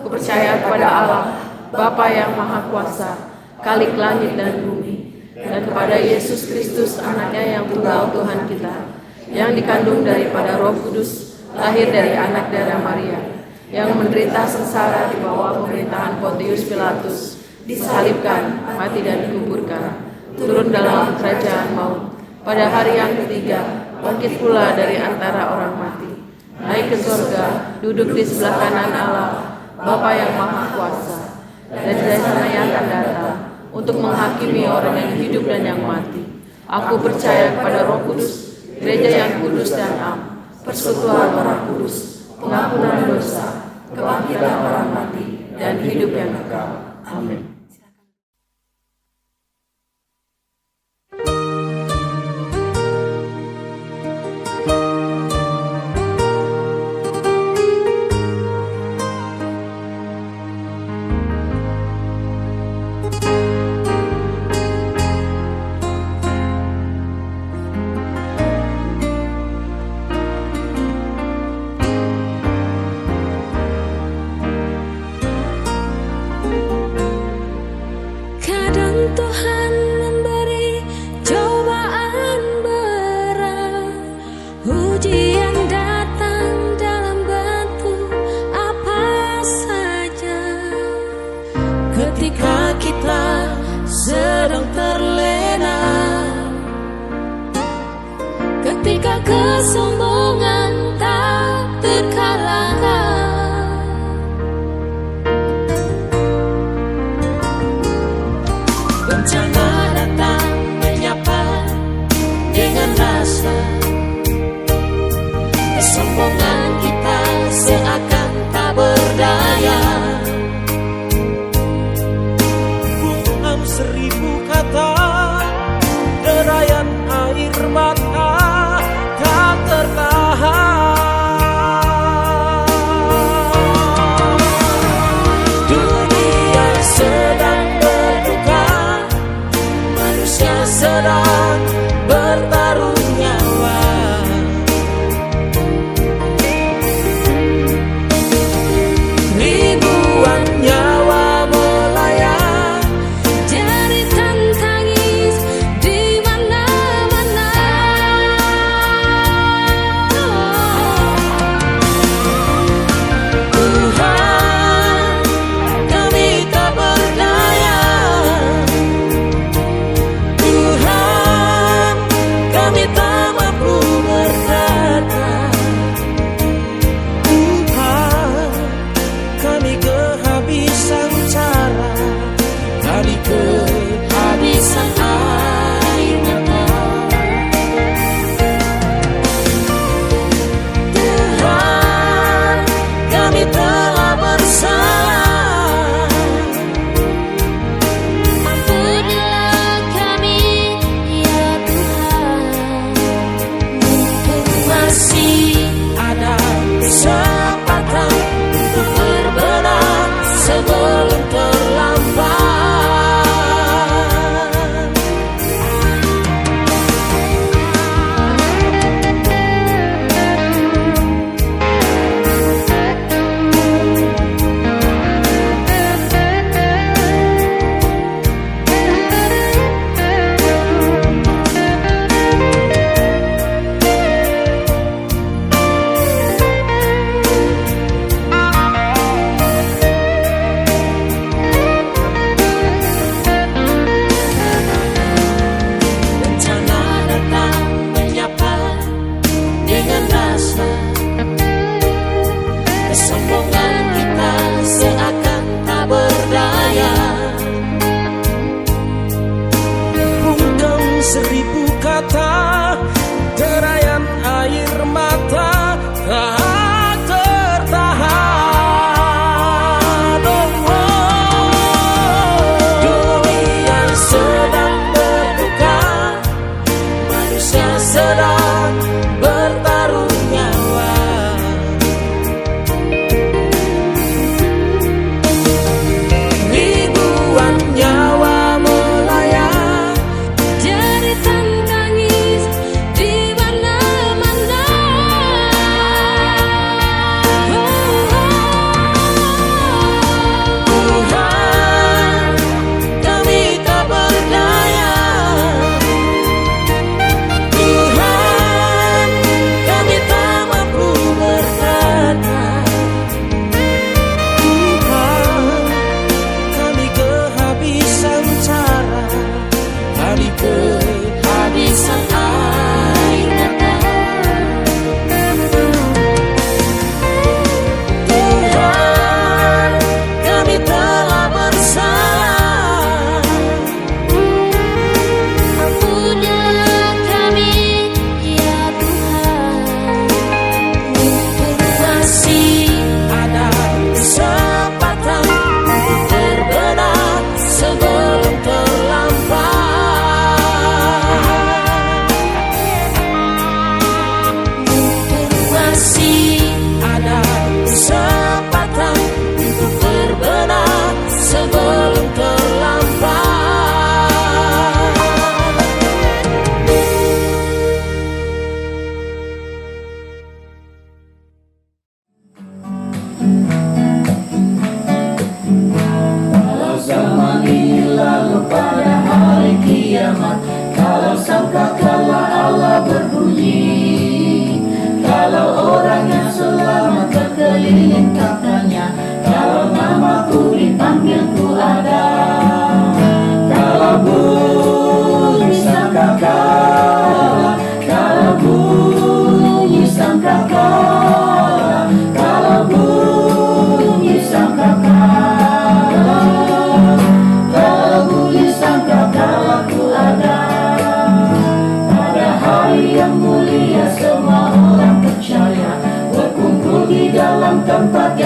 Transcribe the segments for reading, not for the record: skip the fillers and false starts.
Aku percaya kepada Allah, Bapa yang Maha Kuasa, Khalik langit dan bumi, dan kepada Yesus Kristus, anaknya yang tunggal Tuhan kita, yang dikandung daripada Roh Kudus, lahir dari anak darah Maria, yang menderita sengsara di bawah pemerintahan Pontius Pilatus, disalibkan, mati dan dikuburkan, turun dalam kerajaan maut, pada hari yang ketiga, bangkit pula dari antara orang mati, naik ke surga, duduk di sebelah kanan Allah, Bapa yang Maha Kuasa, dan dari sana yang akan datang, untuk menghakimi orang yang hidup dan yang mati. Aku percaya kepada Roh Kudus, gereja yang kudus dan am, persekutuan orang kudus, pengampunan dosa, kebangkitan orang mati, dan hidup yang kekal. Amin. Tuhan memberi cobaan berat, ujian datang dalam bentuk apa saja. Ketika kita sedang terlena, ketika kesombongan tak terkalahkan, bencana datang menyapa dengan rasa kesombongan kita seakan tak berdaya. Bungkam 1000 kata, derayan air mata tak tertahan. Dunia sedang berduka, manusia sedang bertaruh nyawa. Ribuan nyawa melayang, jeritan tangis di mana-mana. Tuhan, kami tak berdaya. Tuhan, kami tak mampu berkata. Tuhan, kami kehabisan cara, kami kehabisan air mata. Tuhan, kami telah bersalah. Ampunilah kami, ya Tuhan. Mumpung masih ada kesempatan untuk berbenah sebelum terlambat. Bencana datang menyapa dengan rasa kesombongan kita seakan tak berdaya. Bungkam 1000 kata, derayan air mata tak tertahan. Dunia sedang berduka, manusia sedang bertaruh nyawa. Ribuan nyawa melayang, Jeritan tangis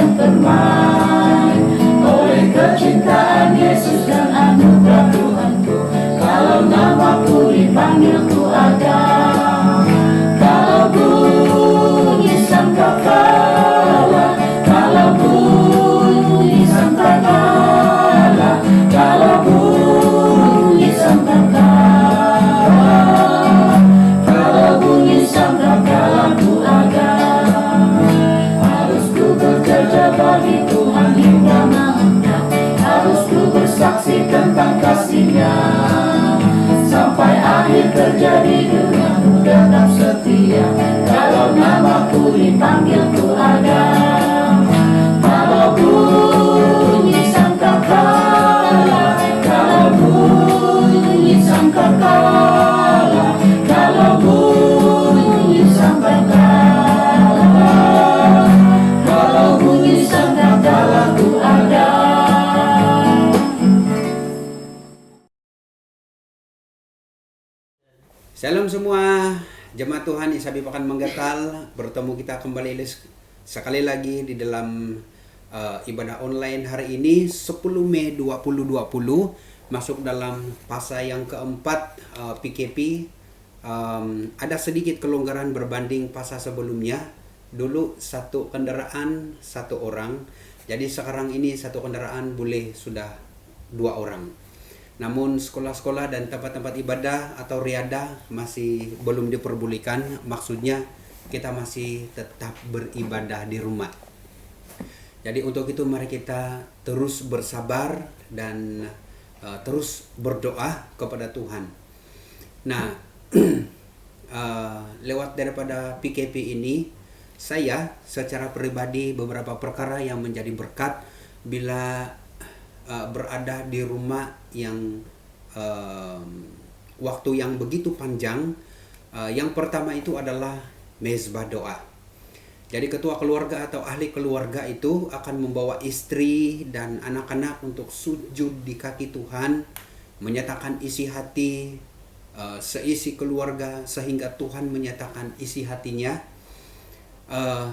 yang permai oleh kecintaan Yesus dan anugerah Tuhanku. Kalau namaku dipanggil ku ada, kalau bunyi sangkakala, kalau bunyi sangkakala, kalau bunyi sangkakala, kalau bunyi sangkakala ku ada. Harus ku bekerja bagi Tuhan hingga maunya, harus ku bersaksi tentang kasih-Nya, sampai akhir kerja di dunia ku tetap setia. Kalau namaku dipanggil ku ada, kalau bunyi sangkakala, kalau bunyi sangkakala, kalau bunyi sangkakala, kalau bunyi sangkakala ku ada. Shalom semua, jemaat Tuhan Isabi Pakan Manggatal. Bertemu kita kembali sekali lagi di dalam ibadah online hari ini 10 Mei 2020, masuk dalam fase yang keempat PKP. Ada sedikit kelonggaran berbanding fase sebelumnya. Dulu satu kendaraan satu orang, jadi sekarang ini satu kendaraan boleh sudah 2 orang. Namun sekolah-sekolah dan tempat-tempat ibadah atau riadah masih belum diperbolehkan. Maksudnya kita masih tetap beribadah di rumah. Jadi untuk itu mari kita terus bersabar dan terus berdoa kepada Tuhan. Nah, lewat daripada PKP ini, saya secara pribadi beberapa perkara yang menjadi berkat bila berada di rumah yang waktu yang begitu panjang. Yang pertama itu adalah mezbah doa. Jadi ketua keluarga atau ahli keluarga itu akan membawa istri dan anak-anak untuk sujud di kaki Tuhan, menyatakan isi hati seisi keluarga sehingga Tuhan menyatakan isi hatinya.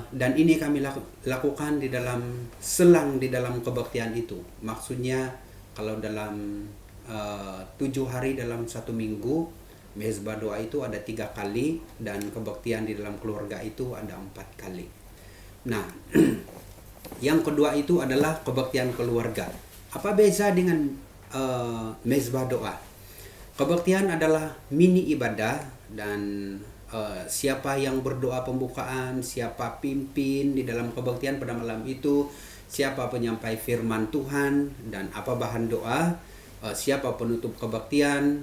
Dan ini kami lakukan di dalam selang di dalam kebaktian itu. Maksudnya kalau dalam 7 hari dalam 1 minggu, mezbah doa itu ada 3 kali dan kebaktian di dalam keluarga itu ada 4 kali. Nah, yang kedua itu adalah kebaktian keluarga. Apa beza dengan mezbah doa? Kebaktian adalah mini ibadah dan siapa yang berdoa pembukaan, siapa pimpin di dalam kebaktian pada malam itu, siapa penyampai firman Tuhan dan apa bahan doa, siapa penutup kebaktian.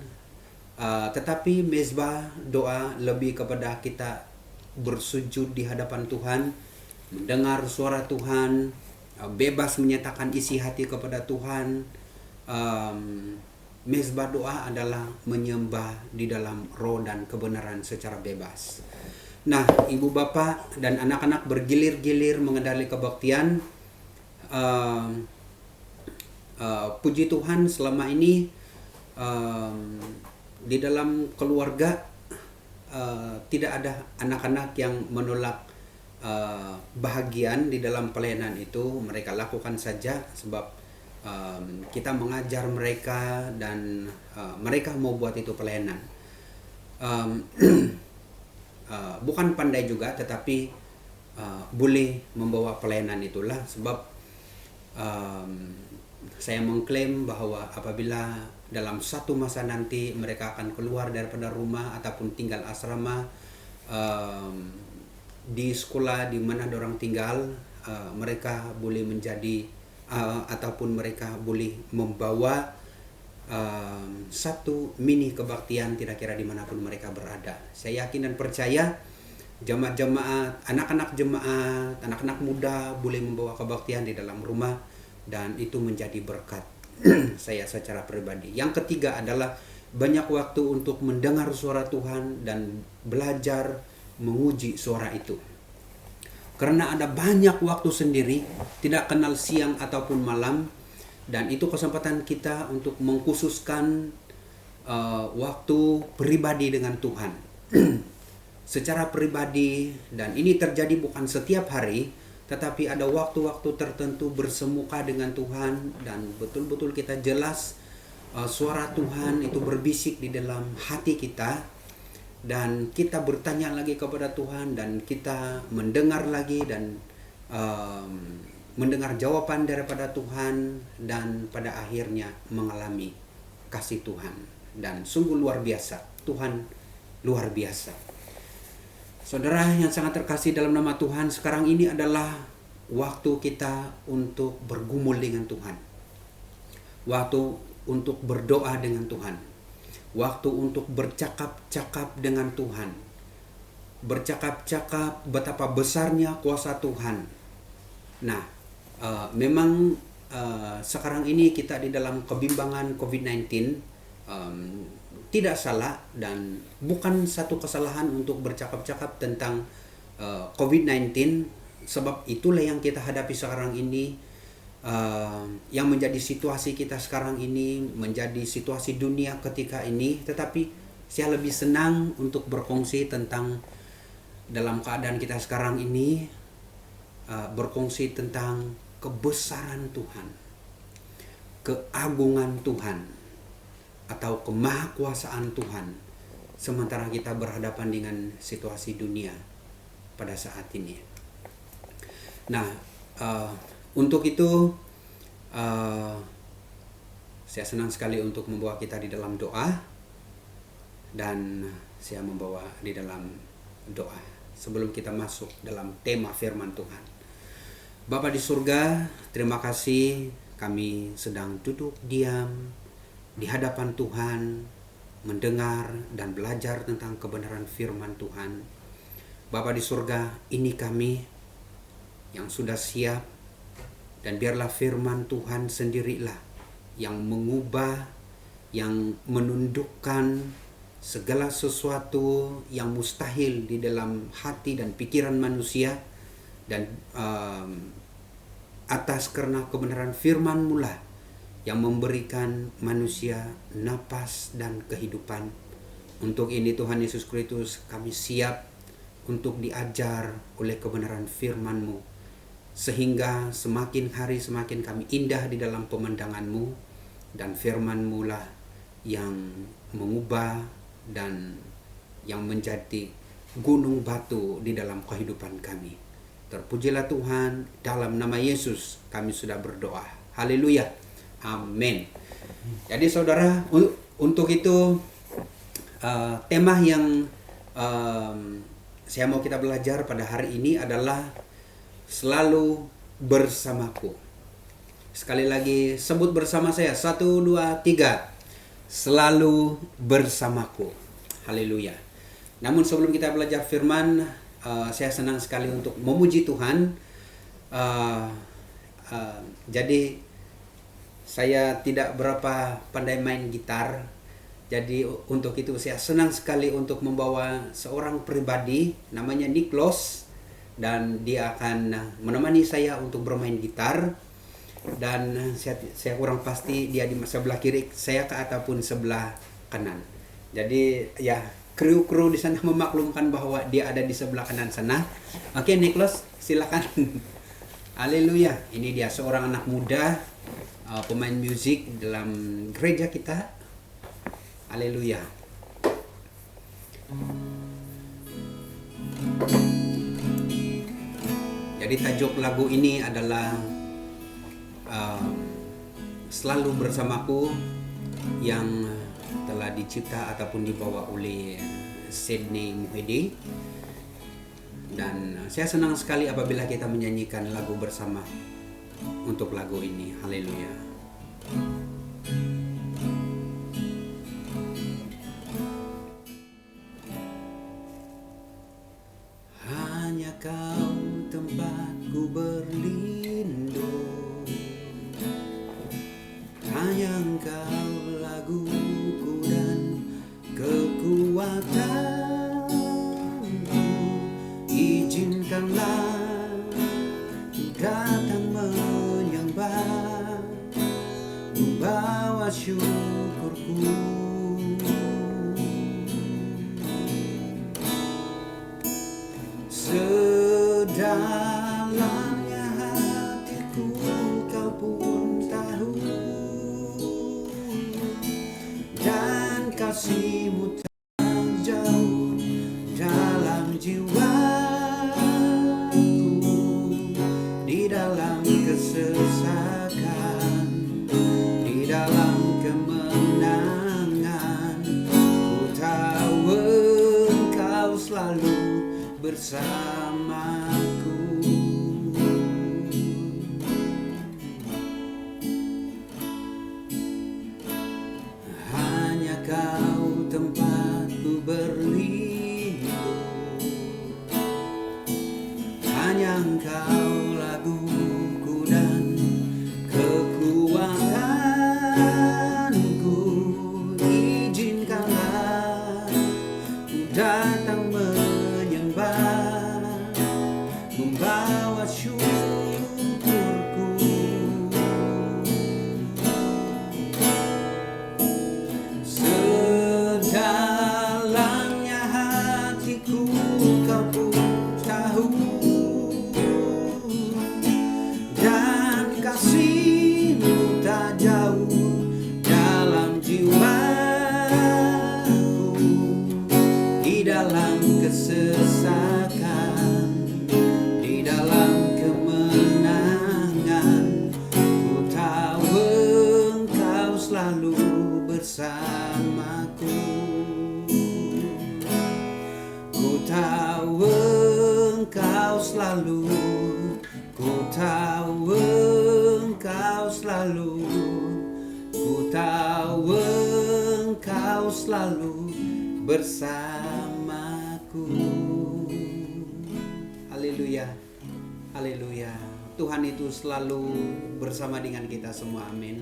Tetapi mezbah doa lebih kepada kita bersujud di hadapan Tuhan, mendengar suara Tuhan, bebas menyatakan isi hati kepada Tuhan. Mezbah doa adalah menyembah di dalam roh dan kebenaran secara bebas. Nah, ibu bapak dan anak-anak bergilir-gilir mengendali kebaktian. Puji Tuhan selama ini di dalam keluarga tidak ada anak-anak yang menolak bahagian di dalam pelayanan itu. Mereka lakukan saja sebab kita mengajar mereka dan mereka mau buat itu pelayanan. Bukan pandai juga, tetapi boleh membawa pelayanan itulah sebab saya mengklaim bahwa apabila dalam satu masa nanti mereka akan keluar daripada rumah ataupun tinggal asrama, di sekolah di mana dorang tinggal, mereka boleh menjadi ataupun mereka boleh membawa satu mini kebaktian kira-kira dimanapun mereka berada. Saya yakin dan percaya jemaat-jemaat, anak-anak jemaat, anak-anak muda boleh membawa kebaktian di dalam rumah dan itu menjadi berkat saya secara pribadi. Yang ketiga adalah banyak waktu untuk mendengar suara Tuhan dan belajar menguji suara itu. Karena ada banyak waktu sendiri, tidak kenal siang ataupun malam, dan itu kesempatan kita untuk mengkhususkan waktu pribadi dengan Tuhan. Secara pribadi, dan ini terjadi bukan setiap hari, tetapi ada waktu-waktu tertentu bersemuka dengan Tuhan dan betul-betul kita jelas suara Tuhan itu berbisik di dalam hati kita, dan kita bertanya lagi kepada Tuhan dan kita mendengar lagi dan mendengar jawaban daripada Tuhan, dan pada akhirnya mengalami kasih Tuhan. Dan sungguh luar biasa, Tuhan luar biasa. Saudara yang sangat terkasih dalam nama Tuhan, sekarang ini adalah waktu kita untuk bergumul dengan Tuhan, waktu untuk berdoa dengan Tuhan, waktu untuk bercakap-cakap dengan Tuhan, bercakap-cakap betapa besarnya kuasa Tuhan. Nah, memang sekarang ini kita di dalam kebimbangan COVID-19, tidak salah dan bukan satu kesalahan untuk bercakap-cakap tentang COVID-19, sebab itulah yang kita hadapi sekarang ini, yang menjadi situasi kita sekarang ini, menjadi situasi dunia ketika ini. Tetapi saya lebih senang untuk berkongsi tentang dalam keadaan kita sekarang ini, berkongsi tentang kebesaran Tuhan, keagungan Tuhan, atau kemahakuasaan Tuhan, sementara kita berhadapan dengan situasi dunia pada saat ini. Nah, untuk itu saya senang sekali untuk membawa kita di dalam doa, dan saya membawa di dalam doa sebelum kita masuk dalam tema firman Tuhan. Bapa di surga, terima kasih kami sedang duduk diam di hadapan Tuhan, mendengar dan belajar tentang kebenaran firman Tuhan. Bapa di surga, ini kami yang sudah siap, dan biarlah firman Tuhan sendirilah yang mengubah, yang menundukkan segala sesuatu yang mustahil di dalam hati dan pikiran manusia, dan atas karena kebenaran firman-Mu lah yang memberikan manusia napas dan kehidupan. Untuk ini Tuhan Yesus Kristus, kami siap untuk diajar oleh kebenaran firman-Mu, sehingga semakin hari semakin kami indah di dalam pemandangan-Mu, dan firman-Mu lah yang mengubah dan yang menjadi gunung batu di dalam kehidupan kami. Terpujilah Tuhan, dalam nama Yesus kami sudah berdoa. Haleluya. Amin. Jadi saudara, untuk itu tema yang saya mau kita belajar pada hari ini adalah selalu bersamaku. Sekali lagi sebut bersama saya, 1, 2, 3. Selalu bersamaku. Haleluya. Namun sebelum kita belajar firman, saya senang sekali untuk memuji Tuhan. Jadi saya tidak berapa pandai main gitar, jadi untuk itu saya senang sekali untuk membawa seorang pribadi namanya Niklos, dan dia akan menemani saya untuk bermain gitar. Dan saya kurang pasti dia di sebelah kiri saya ataupun sebelah kanan. Jadi ya, kru di sana memaklumkan bahwa dia ada di sebelah kanan sana. Oke, Niklos, silakan. Haleluya. Ini dia seorang anak muda, pemain musik dalam gereja kita. Haleluya. Jadi tajuk lagu ini adalah Selalu Bersamaku, yang telah dicipta ataupun dibawa oleh Sydney Muhyiddin. Dan saya senang sekali apabila kita menyanyikan lagu bersama untuk lagu ini. Haleluya. Hanya Kau tempatku berlindung, hanya Engkau laguku dan kekuatanku. Izinkanlah datang menyembah, membawa syukurku. Sedalam kasih-Mu tak jauh dalam jiwaku, di dalam kesesakan, di dalam kemenangan. Ku tahu Engkau selalu bersamaku. Hanya Kau tempatku berlindung, hanya Engkau laguku dan kekuatanku. Izinkanlah ku datang menyembah, membawa syukurku. Sedalamnya hatiku Kau pun tahu, dan kasih-Mu tak jauh dalam jiwaku, di dalam kesesakan, di dalam kemenangan. Ku tahu Engkau selalu bersamaku. Ku tahu Engkau selalu, ku tahu Engkau selalu, ku tahu Engkau selalu bersamaku. Haleluya, haleluya. Tuhan itu selalu bersama dengan kita semua, amin.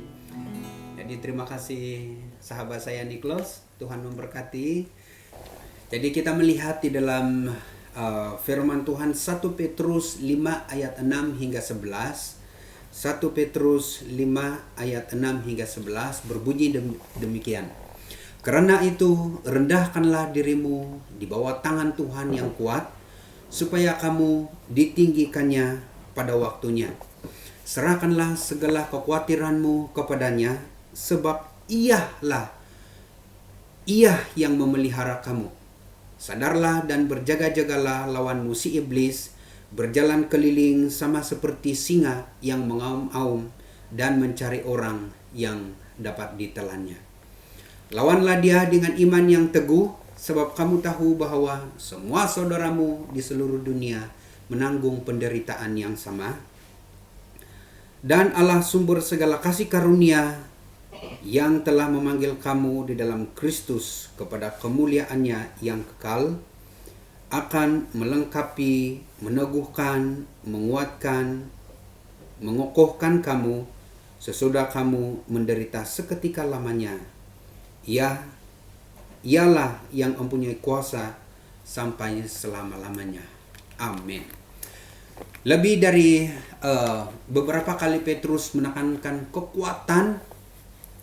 Jadi terima kasih sahabat saya Niklos, Tuhan memberkati. Jadi kita melihat di dalam firman Tuhan 1 Petrus 5 ayat 6 hingga 11. 1 Petrus 5 ayat 6 hingga 11 berbunyi demikian. Karena itu rendahkanlah dirimu di bawah tangan Tuhan yang kuat, supaya kamu ditinggikannya pada waktunya. Serahkanlah segala kekhawatiranmu kepadanya, sebab Ia yang memelihara kamu. Sadarlah dan berjaga-jagalah lawan si iblis, berjalan keliling sama seperti singa yang mengaum-aum dan mencari orang yang dapat ditelannya. Lawanlah dia dengan iman yang teguh, sebab kamu tahu bahwa semua saudaramu di seluruh dunia menanggung penderitaan yang sama. Dan Allah sumber segala kasih karunia, yang telah memanggil kamu di dalam Kristus kepada kemuliaannya yang kekal, akan melengkapi, meneguhkan, menguatkan, mengokohkan kamu sesudah kamu menderita seketika lamanya. Ialah yang mempunyai kuasa sampai selama-lamanya. Amin. Lebih dari beberapa kali Petrus menekankan kekuatan,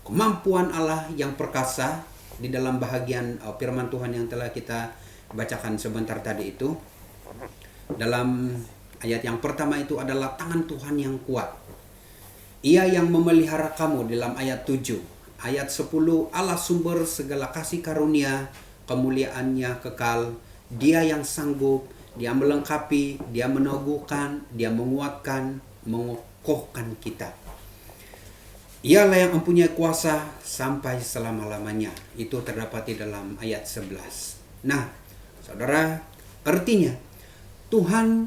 kemampuan Allah yang perkasa di dalam bahagian firman Tuhan yang telah kita bacakan sebentar tadi itu. Dalam ayat yang pertama itu adalah tangan Tuhan yang kuat. Ia yang memelihara kamu dalam ayat 7. Ayat 10, Allah sumber segala kasih karunia, kemuliaannya kekal. Dia yang sanggup, Dia melengkapi, Dia meneguhkan, Dia menguatkan, mengokohkan kita. Ialah yang mempunyai kuasa sampai selama-lamanya. Itu terdapat di dalam ayat 11. Nah, saudara, artinya Tuhan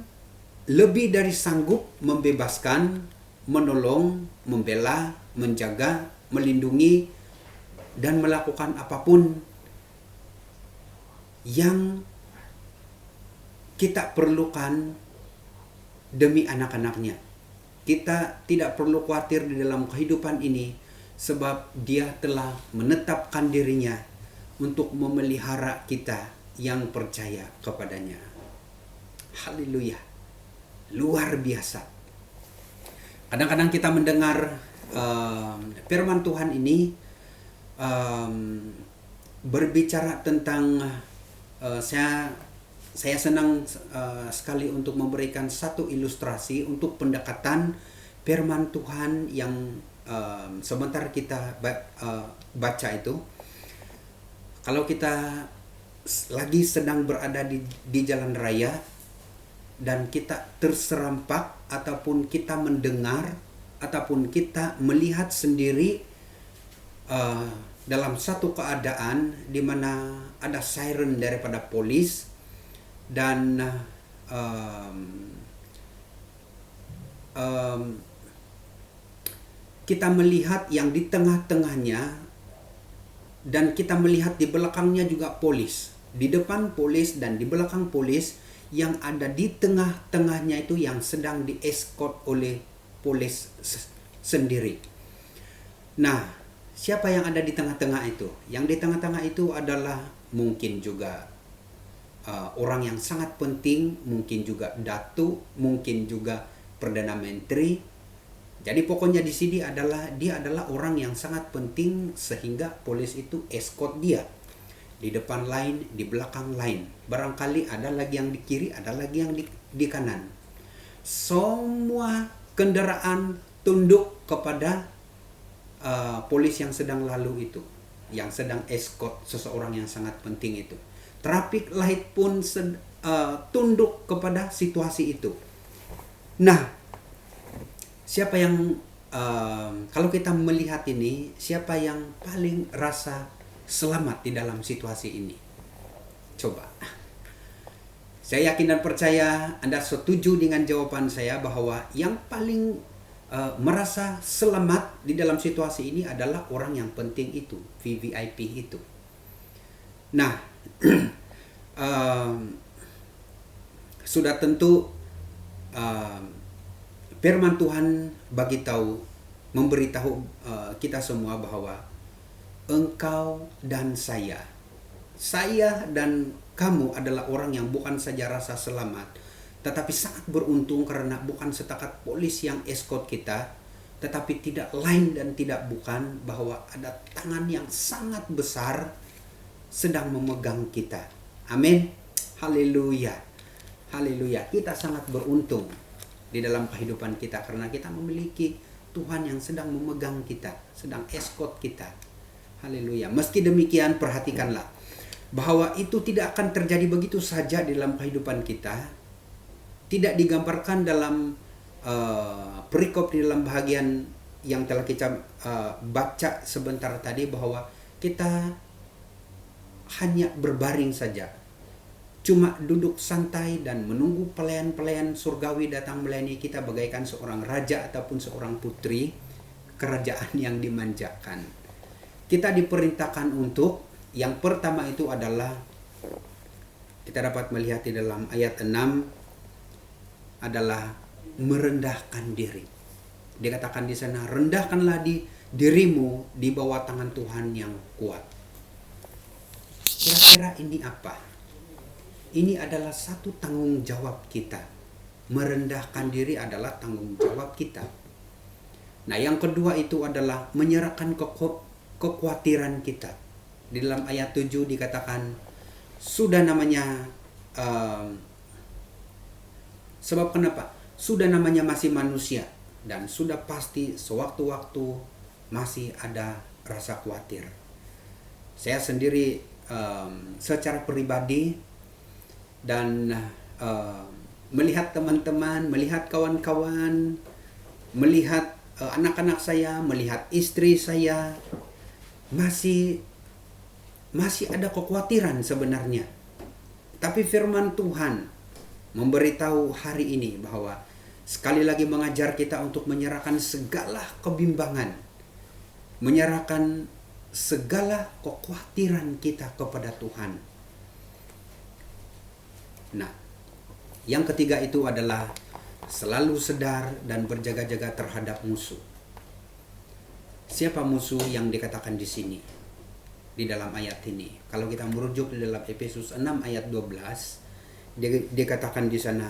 lebih dari sanggup membebaskan, menolong, membela, menjaga, melindungi, dan melakukan apapun yang kita perlukan demi anak-anaknya. Kita tidak perlu khawatir di dalam kehidupan ini, sebab Dia telah menetapkan dirinya untuk memelihara kita yang percaya kepadanya. Haleluya. Luar biasa. Kadang-kadang kita mendengar firman Tuhan ini berbicara tentang saya senang sekali untuk memberikan satu ilustrasi untuk pendekatan firman Tuhan yang sebentar kita baca itu. kalau kita lagi sedang berada di jalan raya dan kita terserempak ataupun kita mendengar ataupun kita melihat sendiri dalam satu keadaan di mana ada siren daripada polis dan kita melihat yang di tengah-tengahnya dan kita melihat di belakangnya juga polis, di depan polis dan di belakang polis, yang ada di tengah-tengahnya itu yang sedang dieskort oleh polis sendiri. Nah, siapa yang ada di tengah-tengah itu? Yang di tengah-tengah itu adalah mungkin juga orang yang sangat penting, mungkin juga datu, mungkin juga perdana menteri. Jadi pokoknya di sini dia adalah orang yang sangat penting sehingga polis itu escort dia. Di depan lain, di belakang lain. Barangkali ada lagi yang di kiri, ada lagi yang di kanan. Semua kendaraan tunduk kepada polis yang sedang lalu itu, yang sedang escort seseorang yang sangat penting itu. Traffic light pun tunduk kepada situasi itu. Nah, siapa yang kalau kita melihat ini, siapa yang paling rasa selamat di dalam situasi ini? Coba. Saya yakin dan percaya Anda setuju dengan jawaban saya bahwa yang paling merasa selamat di dalam situasi ini adalah orang yang penting itu, VVIP itu. Nah, sudah tentu firman Tuhan memberitahu kita semua bahwa engkau dan saya dan kamu adalah orang yang bukan saja rasa selamat, tetapi sangat beruntung karena bukan setakat polis yang escort kita, tetapi tidak lain dan tidak bukan bahwa ada tangan yang sangat besar sedang memegang kita. Amin. Haleluya. Haleluya. Kita sangat beruntung di dalam kehidupan kita karena kita memiliki Tuhan yang sedang memegang kita, sedang escort kita. Haleluya. Meski demikian, perhatikanlah bahwa itu tidak akan terjadi begitu saja di dalam kehidupan kita. Tidak digambarkan dalam perikop di dalam bahagian yang telah kita baca sebentar tadi bahwa kita hanya berbaring saja, cuma duduk santai dan menunggu pelayan-pelayan surgawi datang melayani kita bagaikan seorang raja ataupun seorang putri kerajaan yang dimanjakan. Kita diperintahkan untuk yang pertama itu adalah kita dapat melihat di dalam ayat 6 adalah merendahkan diri. Dikatakan di sana, rendahkanlah dirimu di bawah tangan Tuhan yang kuat. Kira-kira ini apa? Ini adalah satu tanggung jawab kita. Merendahkan diri adalah tanggung jawab kita. Nah, yang kedua itu adalah menyerahkan kekhawatiran kita. Di dalam ayat 7 dikatakan, sudah namanya, sebab kenapa? Sudah namanya masih manusia dan sudah pasti sewaktu-waktu masih ada rasa khawatir. Saya sendiri secara pribadi dan melihat teman-teman, melihat kawan-kawan, melihat anak-anak saya, melihat istri saya, masih ada kekhawatiran sebenarnya. Tapi firman Tuhan memberitahu hari ini bahwa sekali lagi mengajar kita untuk menyerahkan segala kebimbangan, menyerahkan segala kekhawatiran kita kepada Tuhan. Nah, yang ketiga itu adalah selalu sedar dan berjaga-jaga terhadap musuh. Siapa musuh yang dikatakan di sini? Di dalam ayat ini. Kalau kita merujuk di dalam Efesus 6 ayat 12, dikatakan di sana,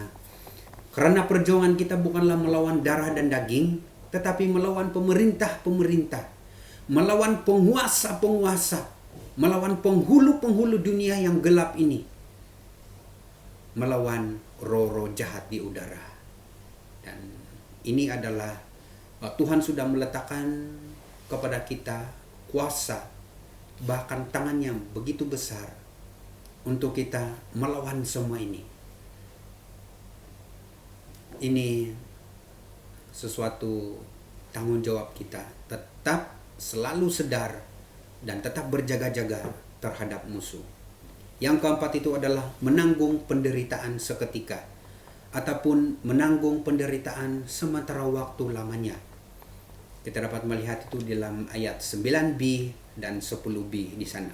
karena perjuangan kita bukanlah melawan darah dan daging, tetapi melawan pemerintah-pemerintah, melawan penguasa-penguasa, melawan penghulu-penghulu dunia yang gelap ini, melawan roh-roh jahat di udara. Dan ini adalah Tuhan sudah meletakkan kepada kita kuasa bahkan tangannya begitu besar untuk kita melawan semua ini. Ini sesuatu tanggung jawab kita, tetap selalu sedar dan tetap berjaga-jaga terhadap musuh. Yang keempat itu adalah menanggung penderitaan seketika ataupun menanggung penderitaan sementara waktu lamanya. Kita dapat melihat itu dalam ayat 9b dan 10b di sana.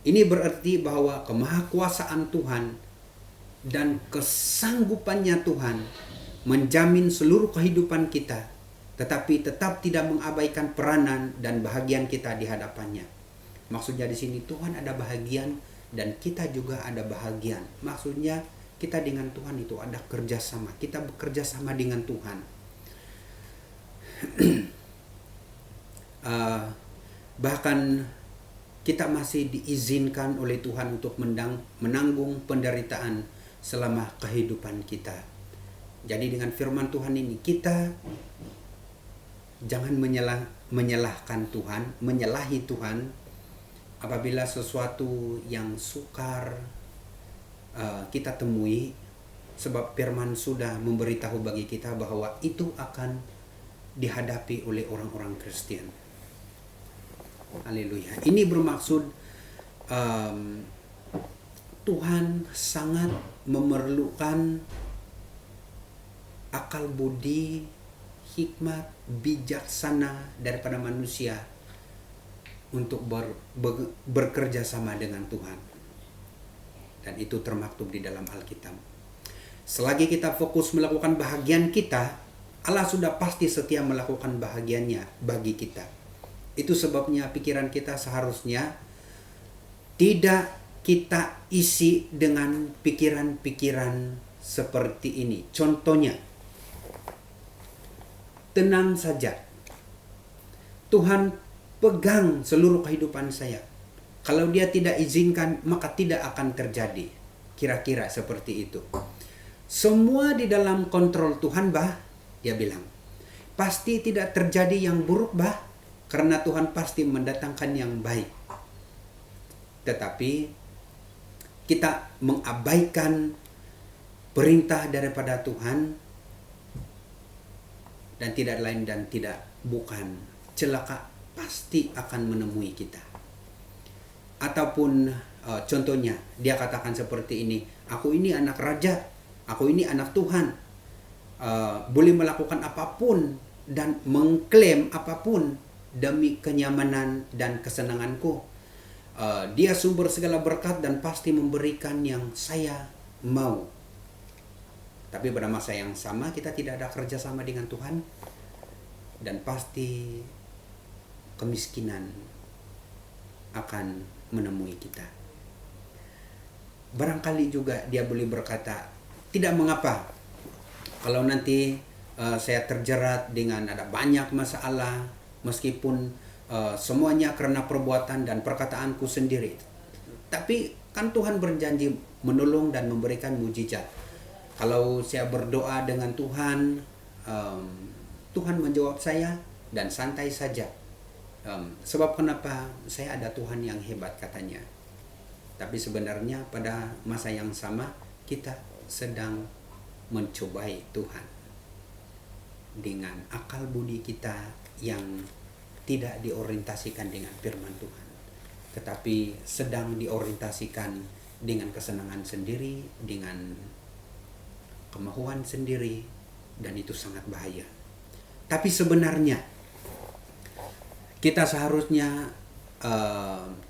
Ini berarti bahwa kemahakuasaan Tuhan dan kesanggupannya Tuhan menjamin seluruh kehidupan kita, tetapi tetap tidak mengabaikan peranan dan bahagian kita di hadapannya. Maksudnya di sini Tuhan ada bahagian dan kita juga ada bahagian. Maksudnya kita dengan Tuhan itu ada kerjasama. Kita bekerja sama dengan Tuhan. Bahkan kita masih diizinkan oleh Tuhan untuk menanggung penderitaan selama kehidupan kita. Jadi dengan firman Tuhan ini kita jangan menyalahkan Tuhan, menyalahi Tuhan apabila sesuatu yang sukar kita temui, sebab firman sudah memberitahu bagi kita bahwa itu akan dihadapi oleh orang-orang Kristen. Haleluya. Ini bermaksud Tuhan sangat memerlukan akal budi, hikmat, bijaksana daripada manusia untuk bekerja sama dengan Tuhan. Dan itu termaktub di dalam Alkitab. Selagi kita fokus melakukan bahagian kita, Allah sudah pasti setia melakukan bahagiannya bagi kita. Itu sebabnya pikiran kita seharusnya tidak kita isi dengan pikiran-pikiran seperti ini. Contohnya, tenang saja. Tuhan pegang seluruh kehidupan saya. Kalau Dia tidak izinkan, maka tidak akan terjadi. Kira-kira seperti itu. Semua di dalam kontrol Tuhan, bah, Dia bilang. Pasti tidak terjadi yang buruk, bah, karena Tuhan pasti mendatangkan yang baik. Tetapi kita mengabaikan perintah daripada Tuhan, dan tidak lain dan tidak bukan, celaka pasti akan menemui kita. Ataupun contohnya dia katakan seperti ini, aku ini anak raja, aku ini anak Tuhan, boleh melakukan apapun dan mengklaim apapun demi kenyamanan dan kesenanganku. Dia sumber segala berkat dan pasti memberikan yang saya mau. Tapi pada masa yang sama kita tidak ada kerjasama dengan Tuhan, dan pasti kemiskinan akan menemui kita. Barangkali juga dia boleh berkata, tidak mengapa kalau nanti saya terjerat dengan ada banyak masalah, meskipun semuanya karena perbuatan dan perkataanku sendiri. Tapi kan Tuhan berjanji menolong dan memberikan mujizat. Kalau saya berdoa dengan Tuhan, Tuhan menjawab saya dan santai saja. Sebab kenapa? Saya ada Tuhan yang hebat katanya. Tapi sebenarnya pada masa yang sama kita sedang mencobai Tuhan dengan akal budi kita yang tidak diorientasikan dengan firman Tuhan, tetapi sedang diorientasikan dengan kesenangan sendiri, dengan kemauan sendiri, dan itu sangat bahaya. Tapi sebenarnya kita seharusnya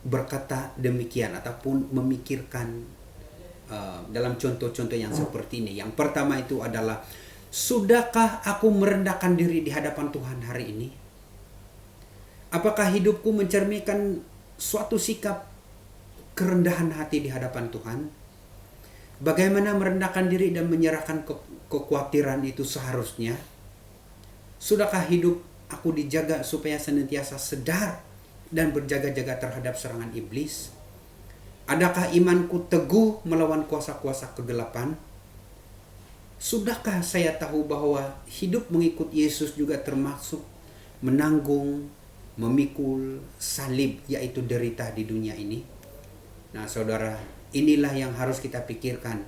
berkata demikian ataupun memikirkan dalam contoh-contoh yang seperti ini. Yang pertama itu adalah, sudahkah aku merendahkan diri di hadapan Tuhan hari ini? Apakah hidupku mencerminkan suatu sikap kerendahan hati di hadapan Tuhan? Bagaimana merendahkan diri dan menyerahkan kekhawatiran itu seharusnya? Sudahkah hidup aku dijaga supaya senantiasa sedar dan berjaga-jaga terhadap serangan iblis? Adakah imanku teguh melawan kuasa-kuasa kegelapan? Sudahkah saya tahu bahwa hidup mengikut Yesus juga termasuk menanggung memikul salib, yaitu derita di dunia ini. Nah saudara, inilah yang harus kita pikirkan.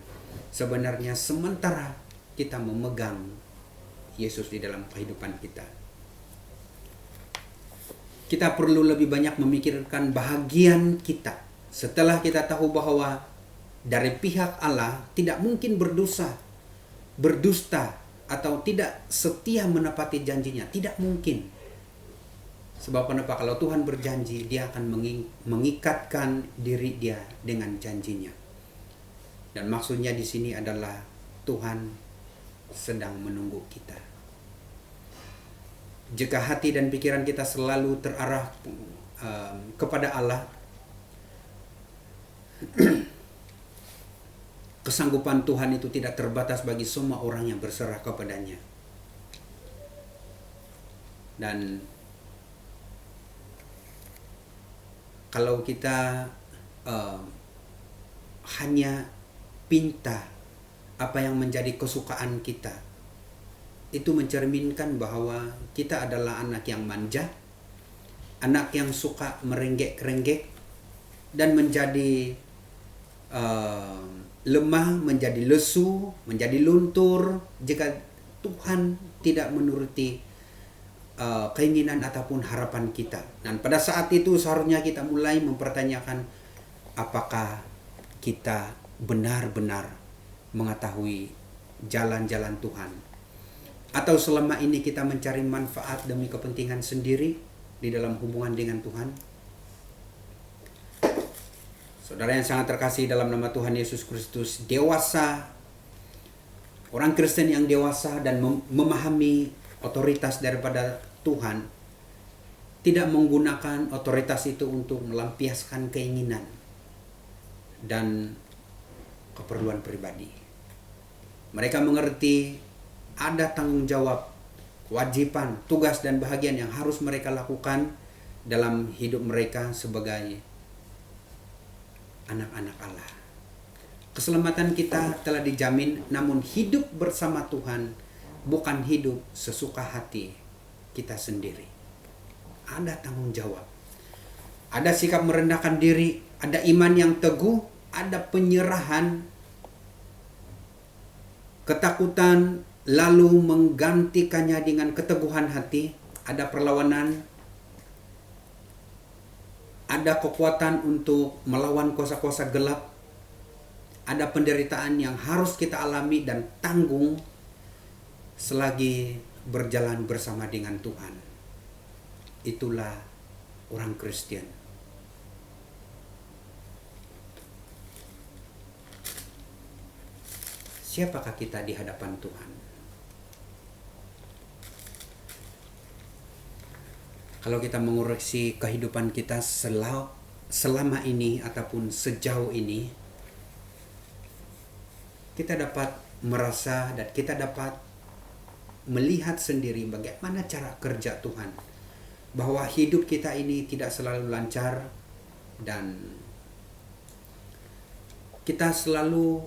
Sebenarnya sementara kita memegang Yesus di dalam kehidupan kita, kita perlu lebih banyak memikirkan bahagian kita setelah kita tahu bahwa dari pihak Allah tidak mungkin berdusta atau tidak setia menepati janjinya. Tidak mungkin. Sebab kenapa? Kalau Tuhan berjanji, Dia akan mengikatkan diri Dia dengan janjinya. Dan maksudnya di sini adalah Tuhan sedang menunggu kita. Jika hati dan pikiran kita selalu terarah kepada Allah, kesanggupan Tuhan itu tidak terbatas bagi semua orang yang berserah kepadanya. Dan kalau kita hanya pinta apa yang menjadi kesukaan kita, itu mencerminkan bahwa kita adalah anak yang manja, anak yang suka merenggek-renggek dan menjadi lemah, menjadi lesu, menjadi luntur jika Tuhan tidak menuruti keinginan ataupun harapan kita. Dan pada saat itu seharusnya kita mulai mempertanyakan, apakah kita benar-benar mengetahui jalan-jalan Tuhan, atau selama ini kita mencari manfaat demi kepentingan sendiri di dalam hubungan dengan Tuhan. Saudara yang sangat terkasih dalam nama Tuhan Yesus Kristus, dewasa, orang Kristen yang dewasa dan memahami otoritas daripada Tuhan, tidak menggunakan otoritas itu untuk melampiaskan keinginan dan keperluan pribadi. Mereka mengerti ada tanggung jawab, kewajiban, tugas dan bahagian yang harus mereka lakukan dalam hidup mereka sebagai anak-anak Allah. Keselamatan kita telah dijamin, namun hidup bersama Tuhan bukan hidup sesuka hati kita sendiri. Ada tanggung jawab, ada sikap merendahkan diri, ada iman yang teguh, ada penyerahan, ketakutan, lalu menggantikannya dengan keteguhan hati, ada perlawanan, ada kekuatan untuk melawan kuasa-kuasa gelap, ada penderitaan yang harus kita alami dan tanggung selagi berjalan bersama dengan Tuhan. Itulah orang Kristen. Siapakah kita di hadapan Tuhan? Kalau kita mengoreksi kehidupan kita selama ini ataupun sejauh ini, kita dapat merasa dan kita dapat melihat sendiri bagaimana cara kerja Tuhan, bahwa hidup kita ini tidak selalu lancar dan kita selalu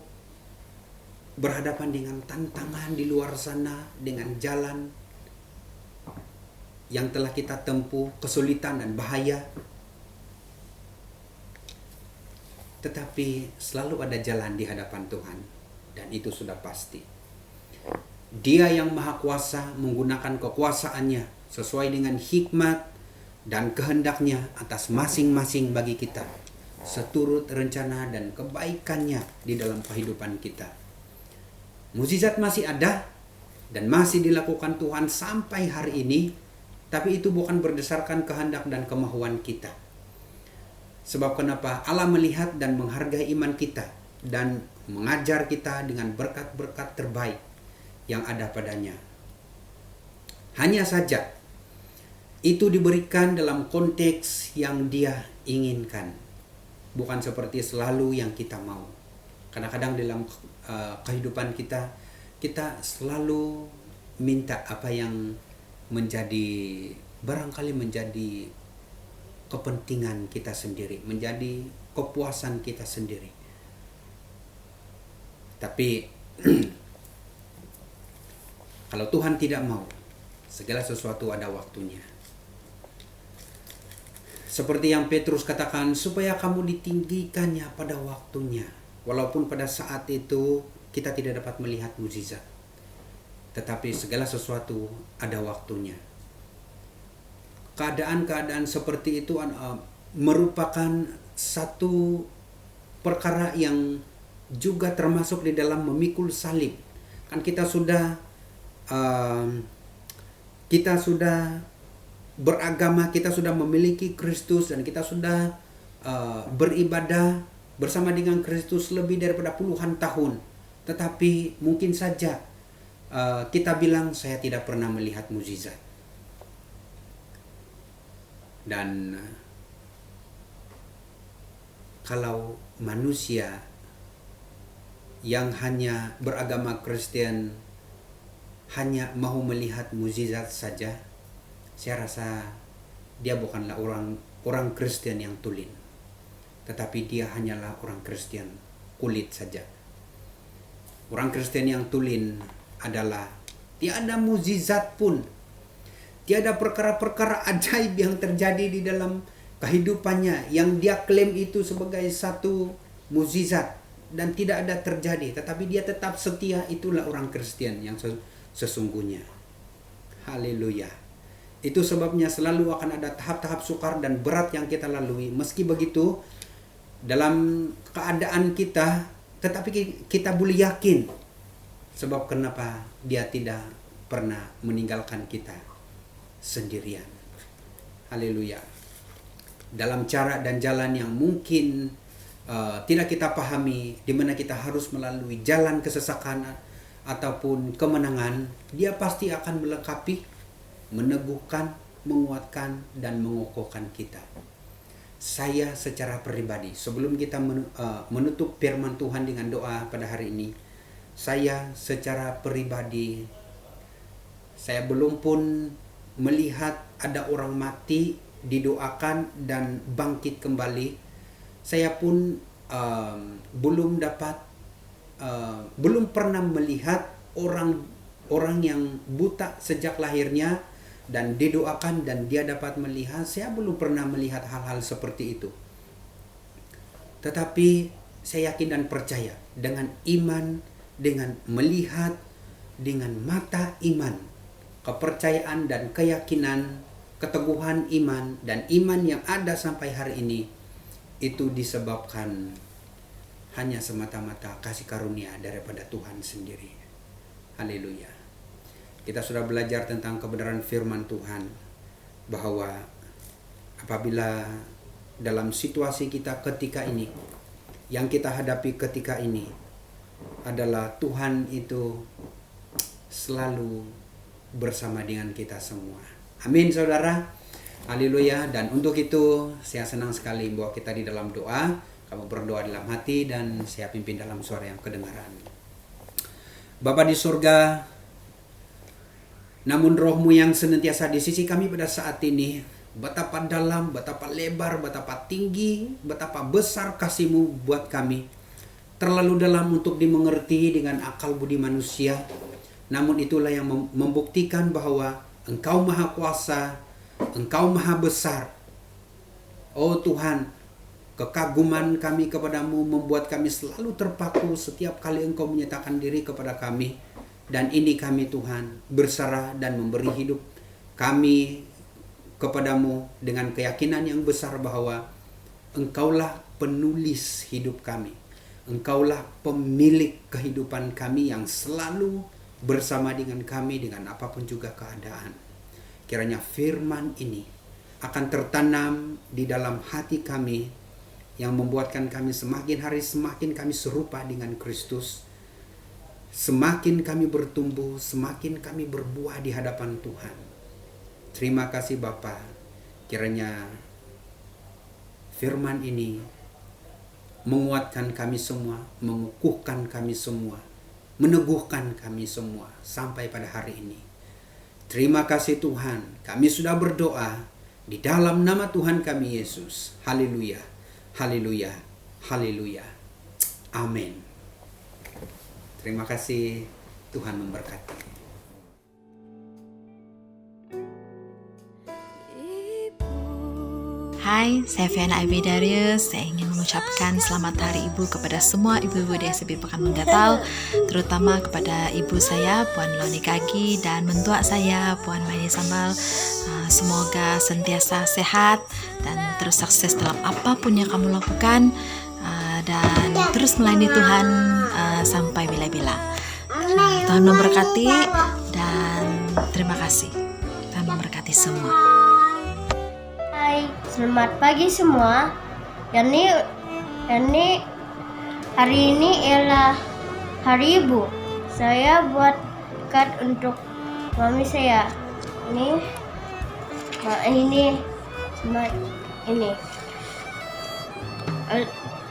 berhadapan dengan tantangan di luar sana, dengan jalan yang telah kita tempuh, kesulitan dan bahaya. Tetapi selalu ada jalan di hadapan Tuhan, dan itu sudah pasti. Dia yang maha kuasa menggunakan kekuasaannya sesuai dengan hikmat dan kehendaknya atas masing-masing bagi kita, seturut rencana dan kebaikannya di dalam kehidupan kita. Mukjizat masih ada dan masih dilakukan Tuhan sampai hari ini, tapi itu bukan berdasarkan kehendak dan kemauan kita. Sebab kenapa? Allah melihat dan menghargai iman kita dan mengajar kita dengan berkat-berkat terbaik yang ada padanya. Hanya saja itu diberikan dalam konteks yang Dia inginkan, bukan seperti selalu yang kita mau. Kadang-kadang dalam kehidupan kita selalu minta apa yang barangkali menjadi kepentingan kita sendiri, menjadi kepuasan kita sendiri. Tapi kalau Tuhan tidak mau, segala sesuatu ada waktunya. Seperti yang Petrus katakan, supaya kamu ditinggikannya pada waktunya. Walaupun pada saat itu kita tidak dapat melihat mukjizat, tetapi segala sesuatu ada waktunya. Keadaan-keadaan seperti itu merupakan satu perkara yang juga termasuk di dalam memikul salib. Kan kita sudah beragama, kita sudah memiliki Kristus, dan kita sudah beribadah bersama dengan Kristus lebih daripada puluhan tahun. Tetapi mungkin saja kita bilang, saya tidak pernah melihat mukjizat. Dan kalau manusia yang hanya beragama Kristen hanya mau melihat mukjizat saja, saya rasa dia bukanlah orang Kristen yang tulen, tetapi dia hanyalah orang Kristen kulit saja. Orang Kristen yang tulen adalah tiada mukjizat pun, tiada perkara-perkara ajaib yang terjadi di dalam kehidupannya yang dia klaim itu sebagai satu mukjizat, dan tidak ada terjadi, tetapi dia tetap setia. Itulah orang Kristen yang sesungguhnya. Haleluya. Itu sebabnya selalu akan ada tahap-tahap sukar dan berat yang kita lalui. Meski begitu, dalam keadaan kita, tetapi kita boleh yakin. Sebab kenapa dia tidak pernah meninggalkan kita sendirian. Haleluya. Dalam cara dan jalan yang mungkin tidak kita pahami, di mana kita harus melalui jalan kesesakan ataupun kemenangan, dia pasti akan melengkapi, meneguhkan, menguatkan, dan mengokohkan kita. Saya secara pribadi, sebelum kita menutup firman Tuhan dengan doa pada hari ini, saya secara pribadi, saya belum pun melihat ada orang mati, didoakan, dan bangkit kembali. Saya pun belum pernah melihat orang yang buta sejak lahirnya dan didoakan dan dia dapat melihat. Saya belum pernah melihat hal-hal seperti itu. Tetapi saya yakin dan percaya dengan iman, dengan melihat dengan mata iman, kepercayaan dan keyakinan, keteguhan iman dan iman yang ada sampai hari ini, itu disebabkan hanya semata-mata kasih karunia daripada Tuhan sendiri. Haleluya. Kita sudah belajar tentang kebenaran firman Tuhan, bahwa apabila dalam situasi kita ketika ini, yang kita hadapi ketika ini adalah Tuhan itu selalu bersama dengan kita semua. Amin, saudara. Haleluya. Dan untuk itu saya senang sekali bahwa kita di dalam doa, kamu berdoa dalam hati dan saya pimpin dalam suara yang kedengaran. Bapa di surga, namun rohmu yang senantiasa di sisi kami pada saat ini, betapa dalam, betapa lebar, betapa tinggi, betapa besar kasih-Mu buat kami. Terlalu dalam untuk dimengerti dengan akal budi manusia. Namun itulah yang membuktikan bahwa Engkau Maha Kuasa, Engkau Maha Besar. Oh Tuhan, kekaguman kami kepadamu membuat kami selalu terpaku setiap kali Engkau menyatakan diri kepada kami. Dan ini kami Tuhan berserah dan memberi hidup kami kepadamu dengan keyakinan yang besar bahwa Engkaulah penulis hidup kami. Engkaulah pemilik kehidupan kami yang selalu bersama dengan kami dengan apapun juga keadaan. Kiranya firman ini akan tertanam di dalam hati kami yang membuatkan kami semakin hari semakin kami serupa dengan Kristus. Semakin kami bertumbuh, semakin kami berbuah di hadapan Tuhan. Terima kasih Bapa. Kiranya firman ini menguatkan kami semua, mengukuhkan kami semua, meneguhkan kami semua sampai pada hari ini. Terima kasih Tuhan, kami sudah berdoa di dalam nama Tuhan kami Yesus. Haleluya, haleluya, haleluya. Amin. Terima kasih, Tuhan memberkati. Hai, saya Fiana Abidarius. Saya ingin mengucapkan selamat Hari Ibu kepada semua ibu-ibu di SIB Pekan Menggatal, terutama kepada ibu saya, Puan Loni Kagi, dan mentua saya, Puan Maini Sambal. Semoga senantiasa sehat dan terus sukses dalam apapun yang kamu lakukan, dan terus melayani Tuhan sampai bila-bila. Tuhan memberkati dan terima kasih. Tuhan memberkati semua. Hai, selamat pagi semua. Yani hari ini ialah Hari Ibu. Saya buat card untuk mami saya. Ini.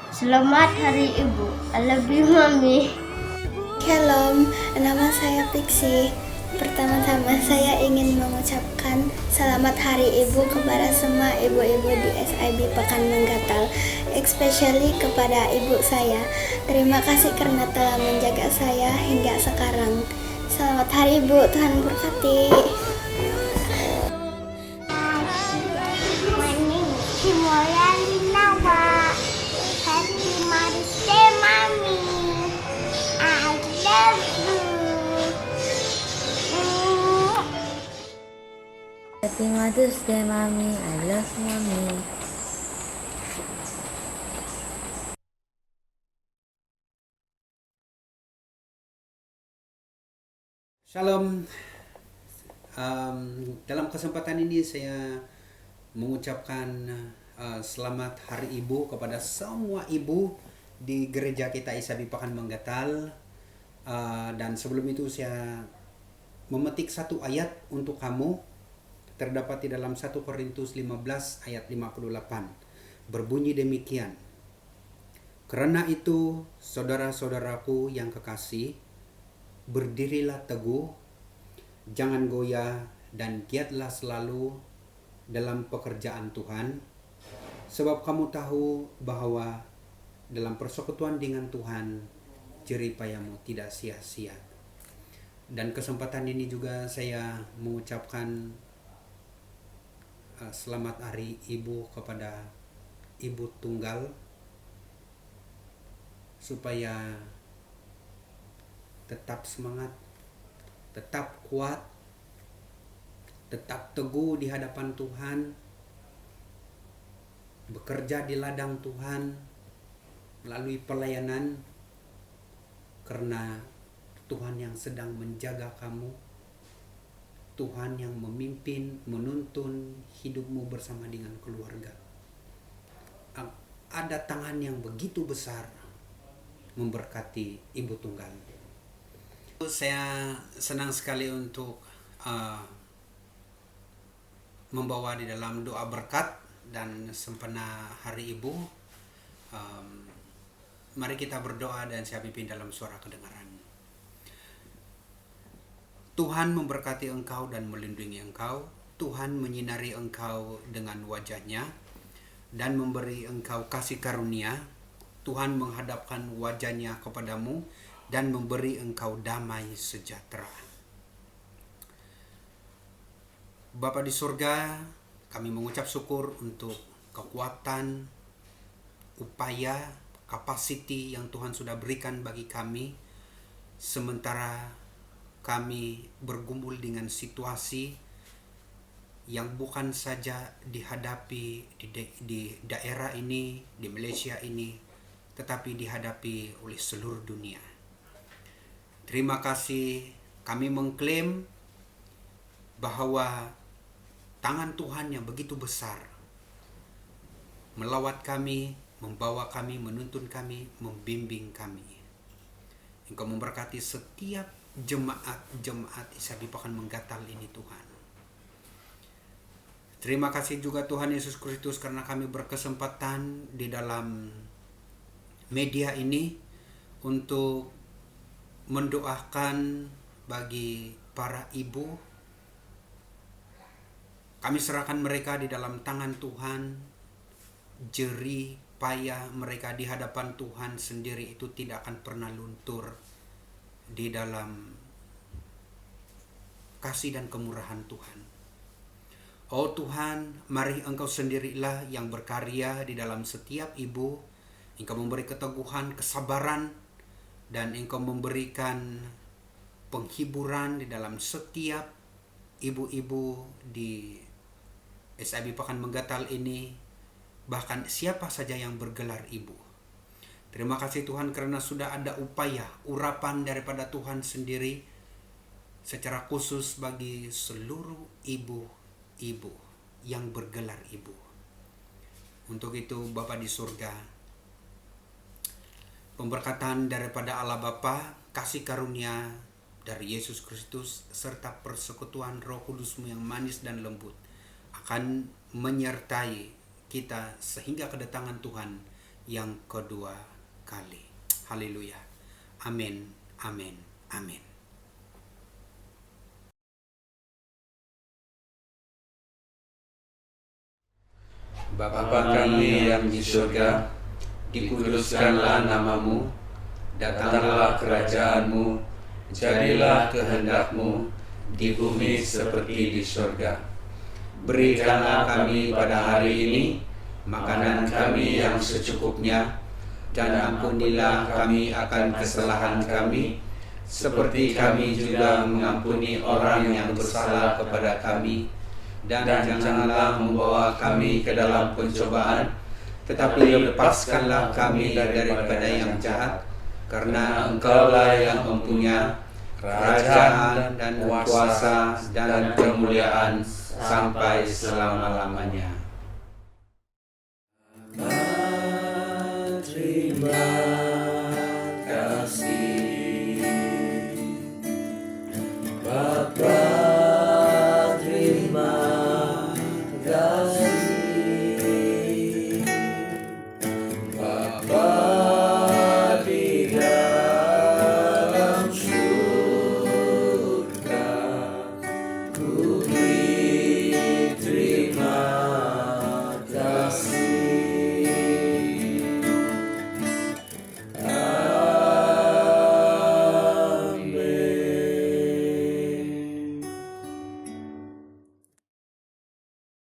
Selamat Hari Ibu. I love you, Mami. Shalom, nama saya Pixie. Pertama-tama saya ingin mengucapkan selamat Hari Ibu kepada semua ibu-ibu di SIB Pekan Menggatal, especially kepada ibu saya. Terima kasih karena telah menjaga saya hingga sekarang. Selamat Hari Ibu, Tuhan berkati. My name is Timoya Linawa. Happy Mother's Day, Mommy. I love you. Happy Mother's Day, Mommy. I love Mommy. Shalom. Dalam kesempatan ini saya mengucapkan selamat Hari Ibu kepada semua ibu di gereja kita SIB Pekan Menggatal. Dan sebelum itu saya memetik satu ayat untuk kamu, terdapat di dalam 1 Korintus 15 ayat 58. Berbunyi demikian. Karena itu, saudara-saudaraku yang kekasih, berdirilah teguh, jangan goyah, dan giatlah selalu dalam pekerjaan Tuhan, sebab kamu tahu bahwa dalam persekutuan dengan Tuhan, jerih payahmu tidak sia-sia. Dan kesempatan ini juga saya mengucapkan selamat Hari Ibu kepada Ibu Tunggal, supaya tetap semangat, tetap kuat, tetap teguh di hadapan Tuhan, bekerja di ladang Tuhan melalui pelayanan, karena Tuhan yang sedang menjaga kamu, Tuhan yang memimpin, menuntun hidupmu bersama dengan keluarga. Ada tangan yang begitu besar memberkati Ibu Tunggal. Saya senang sekali untuk membawa di dalam doa berkat dan sempena Hari Ibu. Mari kita berdoa dan saya pimpin dalam suara kedengaran. Tuhan memberkati engkau dan melindungi engkau. Tuhan menyinari engkau dengan wajah-Nya dan memberi engkau kasih karunia. Tuhan menghadapkan wajah-Nya kepadamu dan memberi engkau damai sejahtera. Bapa di surga, kami mengucap syukur untuk kekuatan, upaya, kapasiti yang Tuhan sudah berikan bagi kami, sementara kami bergumul dengan situasi yang bukan saja dihadapi di daerah ini, di Malaysia ini, tetapi dihadapi oleh seluruh dunia. Terima kasih, kami mengklaim bahwa tangan Tuhan yang begitu besar melawat kami, membawa kami, menuntun kami, membimbing kami. Engkau memberkati setiap jemaat SIB Pekan Menggatal ini, Tuhan. Terima kasih juga Tuhan Yesus Kristus karena kami berkesempatan di dalam media ini untuk mendoakan bagi para ibu. Kami serahkan mereka di dalam tangan Tuhan. Jerih payah mereka di hadapan Tuhan sendiri itu tidak akan pernah luntur di dalam kasih dan kemurahan Tuhan. Oh Tuhan, mari Engkau sendirilah yang berkarya di dalam setiap ibu. Engkau memberi keteguhan, kesabaran, dan Engkau memberikan penghiburan di dalam setiap ibu-ibu di SIB Pekan Menggatal ini, bahkan siapa saja yang bergelar ibu. Terima kasih Tuhan karena sudah ada upaya, urapan daripada Tuhan sendiri secara khusus bagi seluruh ibu-ibu yang bergelar ibu. Untuk itu Bapa di surga, pemberkatan daripada Allah Bapa, kasih karunia dari Yesus Kristus, serta persekutuan Roh Kudus-Mu yang manis dan lembut akan menyertai kita sehingga kedatangan Tuhan yang kedua kali. Haleluya. Amin, amin, amin. Bapa kami yang di surga, dikuduskanlah namamu, datanglah kerajaan-Mu, jadilah kehendak-Mu di bumi seperti di surga. Berikanlah kami pada hari ini makanan kami yang secukupnya, dan ampunilah kami akan kesalahan kami, seperti kami juga mengampuni orang yang bersalah kepada kami. Dan janganlah membawa kami ke dalam pencobaan, tetapi lepaskanlah kami daripada yang jahat, karena Engkaulah yang mempunyai kerajaan dan kuasa dan kemuliaan sampai selama-lamanya. Terima